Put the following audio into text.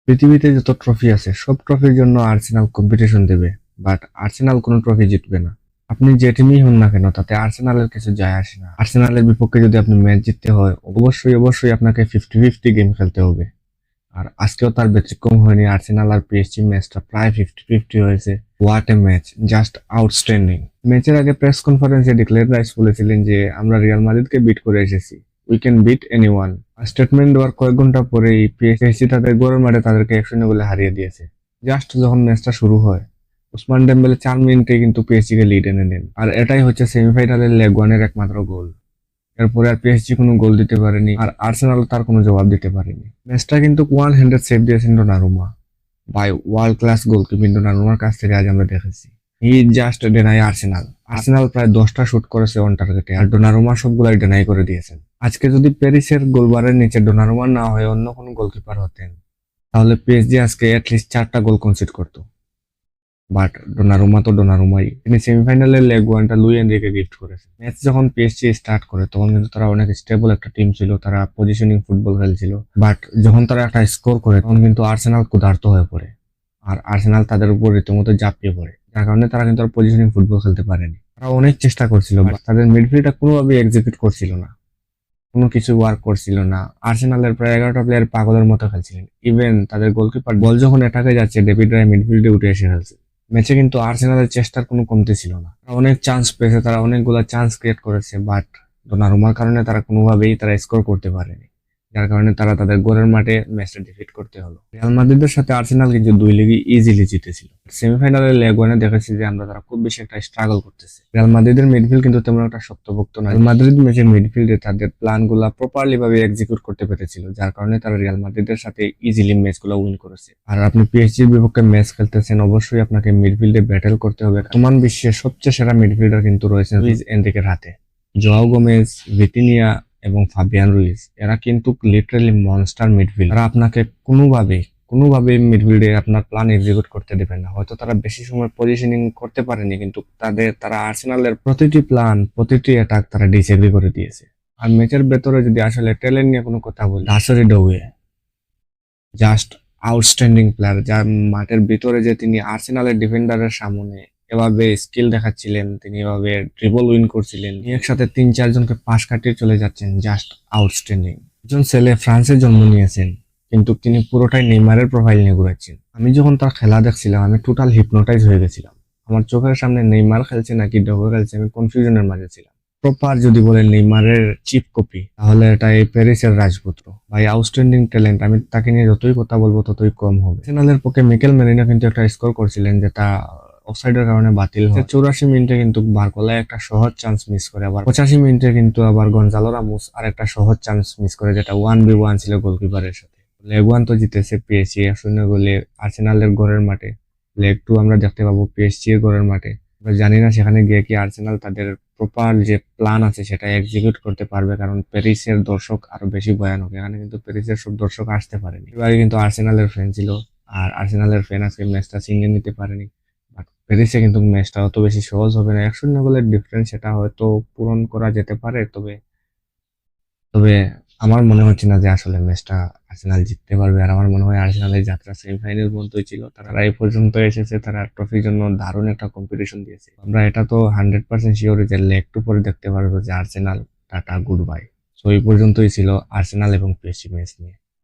পৃথিবীতে যত ট্রফি আছে সব ট্রফির জন্য আর্সেনাল কম্পিটিশন দেবে, বাট আর্সেনাল কোনো ট্রফি জিতবে না। আপনি যে টিমই হন না কেন, তাতে আর্সেনালের কিছু যায় আসে না। আর্সেনালের বিপক্ষে যদি আপনি ম্যাচ জিততে হয়, অবশ্যই অবশ্যই আপনাকে 50-50 গেম খেলতে হবে। আর আজকেও তার ব্যতিক্রম হয়নি। আর্সেনাল আর পিএসজি ম্যাচটা প্রায় 50-50 হয়েছে। What a match, just outstanding. ম্যাচের আগে প্রেস কনফারেন্সে ডিক্লেয়ার রাইস বলেছিলেন যে আমরা রিয়াল মাদ্রিদকে বিট করে এসেছি, we can bit anyone. Statement দেওয়ার কয়েক ঘন্টা পরেই পিএসজি তাদের গোলের মাঠে তাদেরকে 1-0 গোলে হারিয়ে দিয়েছে। জাস্ট যখন ম্যাচটা শুরু হয়, ওসমান ডেম্বেলে 4 মিনিটে কিন্তু পিএসজি কে লিড এনে নেন। আর এটাই হচ্ছে সেমিফাইনালের লেগ ওয়ানের একমাত্র গোল। এরপরে আর পিএসজি কোনো গোল দিতে পারেনি, আর আর্সেনাল তার কোনো জবাব দিতে পারেনি। ম্যাচটা কিন্তু ওয়ান হ্যান্ডেড সেভ দিয়েছেন ডোনারুমা। বাই ওয়ার্ল্ড ক্লাস গোলকিপিং ডোনারুমার কাছ থেকে আজ আমরা দেখেছি। He just deny Arsenal. Arsenal প্রায় 10টা শুট করেছে অন টার্গেটে, আর ডোনারুমা সবগুলাই ডেনাই করে দিয়েছেন। আজকে যদি প্যারিসের গোলবারের নিচে ডোনারুমা না হয়ে অন্য কোনো গোলকিপার হতেন, তাহলে পিএসজি আজকে অ্যাটলিস্ট 4টা গোল কনসিড করতো। বাট ডোনারুমা তো ডোনারুমাই। তিনি সেমিফাইনালের লেগ ওয়ানটা লুই এনরিকে গিফট করেছেন। ম্যাচ যখন পিএসজি স্টার্ট করে তখন কিন্তু তারা অনেক স্টেবল একটা টিম ছিল, তারা পজিশনিং ফুটবল খেলছিল। বাট যখন তারা একটা স্কোর করে তখন কিন্তু আর্সেনাল ক্ষুধার্ত হয়ে পড়ে, আর আর্সেনাল তাদের উপর রীতিমতো ঝাঁপিয়ে পড়ে, যার কারণে তারা কিন্তু আর পজিশনিং ফুটবল খেলতে পারেনি। তারা অনেক চেষ্টা করছিল, বাট তাদের মিডফিল্ডটা কোনোভাবে এক্সিকিউট করছিল না, কোনো কিছু ওয়ার্ক করছিল না। আর্সেনালের প্রায় 11টা প্লেয়ার পাগলের মতো খেলছিলেন। ইভেন তাদের গোলকিপার বল যখন অ্যাটাকে যাচ্ছে, ডেভিড রায় মিডফিল্ডে উঠে এসে খেলছে। ম্যাচে কিন্তু আর্সেনালের চেষ্টার কোনো কমতি ছিল না। তারা অনেক চান্স পেয়েছে, তারা অনেকগুলো চান্স ক্রিয়েট করেছে, বাট ডোনারুমার কারণে তারা কোনোভাবেই তারা স্কোর করতে পারেনি, যার কারণে তারা তাদের গোলের মাঠে ম্যাচটা ডিফিট করতে হলো। রিয়াল মাদ্রিদের সাথে আর্সেনাল কিন্তু 2 লিগই ইজিলি জিতেছিল। সেমিফাইনালের লেগ ওয়ানে দেখেছি যে আমরা তারা খুব বেশি একটা স্ট্রাগল করতেছে। রিয়াল মাদ্রিদের মিডফিল্ড কিন্তু তেমন একটা শক্তপোক্ত না। রিয়াল মাদ্রিদ ম্যাচের মিডফিল্ডে তাদের প্ল্যানগুলো প্রপারলি ভাবে এক্সিকিউট করতে পেরেছিল, যার কারণে তারা রিয়াল মাদ্রিদের সাথে ইজিলি ম্যাচগুলো উইন করেছে। আর আপনি পিএসজির বিপক্ষে ম্যাচ খেলতেছেন, অবশ্যই আপনাকে মিডফিল্ডে ব্যাটেল করতে হবে। বর্তমান বিশ্বের সবচেয়ে সেরা মিডফিল্ডার কিন্তু রয়েছে লুইস এনরিকের হাতে। জোয়াও গোমেজ, ভিতিনিয়া এবং ফাবিয়ান রুইজ, এরা কিন্তু লিটারালি মনস্টার মিডফিল্ড। তারা আপনাকে কোনোভাবে মিডফিল্ডে আপনার প্ল্যান এক্সিকিউট করতে দেবেন না। হয়তো তারা বেশি সময় পজিশনিং করতে পারেনি, কিন্তু তারা আর্সেনালের প্রতিটি প্ল্যান, প্রতিটি অ্যাটাক তারা ডিসএগ্রি করে দিয়েছে। আর ম্যাচের ভেতরে যদি আসলে ট্যালেন্ট নিয়ে কোনো কথা বলি, দাসরি ডৌয়ে জাস্ট আউটস্ট্যান্ডিং প্লেয়ার। যার মাঠের ভিতরে যে তিনি আর্সেনালের ডিফেন্ডারের সামনে এভাবে স্কিল দেখাচ্ছিলেন, তিনি এভাবে ড্রিবল উইন করছিলেন, একসাথে 3-4 জনকে পাশ কাটিয়ে চলে যাচ্ছেন, জাস্ট আউটস্ট্যান্ডিং। একজন ছেলে ফ্রান্সে জন্ম নিয়েছেন, কিন্তু তিনি পুরোটাই নেইমারের প্রোফাইল নিয়ে ঘুরাচ্ছেন। আমি যখন তার খেলা দেখছিলাম, আমি টোটাল হিপনোটাইজ হয়ে গেছিলাম। আমার চোখের সামনে নেইমার খেলছে নাকি ডগো খেলছে, আমি কনফিউশনের মাঝে ছিলাম। প্রপার যদি বলেন নেইমারের চিপ কপি, তাহলে এটা এই প্যারিসের রাজপুত্র। ভাই আউটস্ট্যান্ডিং ট্যালেন্ট। আমি তাকে নিয়ে যতই কথা বলবো ততই কম হবে। আর্সেনালের পক্ষে মিকেল মেরিনো কিন্তু একটা স্কোর করছিলেন, যেটা অফসাইডের কারণে বাতিল হয়। 84 মিনিটে কিন্তু বারকোলা একটা সহজ চান্স মিস করে, আবার 85 মিনিটে কিন্তু আবার গনজালো রামোস আর একটা সহজ চান্স মিস করে, যেটা 1v1 ছিল গোলকিপারের সাথে। লেগ ওয়ান তো জিতেছে পিএসজি 1-0 গোলে আর্সেনালের ঘরের মাঠে। লেগ টু আমরা দেখতে পাবো পিএসজি এর ঘরের মাঠে। আমরা জানি না সেখানে গিয়ে কি আর্সেনাল তাদের প্রপার যে প্ল্যান আছে সেটা এক্সিকিউট করতে পারবে, কারণ প্যারিসের দর্শক আরো বেশি ভয়ানক। এখানে কিন্তু প্যারিসের সব দর্শক আসতে পারেনি, এবারে কিন্তু আর্সেনালের ফ্যান ছিল, আর আর্সেনালের ফ্যান আজকে ম্যাচটা ছিনিয়ে নিতে পারেনি। বাট প্যারিসে কিন্তু ম্যাচটা অত বেশি সহজ হবে না। 1-0 গোলের ডিফারেন্স সেটা হয়তো পূরণ করা যেতে পারে, তবে তবে আমার মনে হচ্ছে না যে আসলে ম্যাচটা আর্সেনাল জিততে পারবে। আর আমার মনে হয় আর্সেনালের যাত্রা সেমিফাইনাল পর্যন্তই ছিল, তারা এই পর্যন্ত এসেছে, তারা ট্রফির জন্য দারুণ একটা কম্পিটিশন দিয়েছে। আমরা এটা তো 100% শিওর যে একটু পরে দেখতে পারবো যে Arsenal tata good bye. So এই পর্যন্তই ছিল আর্সেনাল এবং পিএসজি ম্যাচ নিয়ে।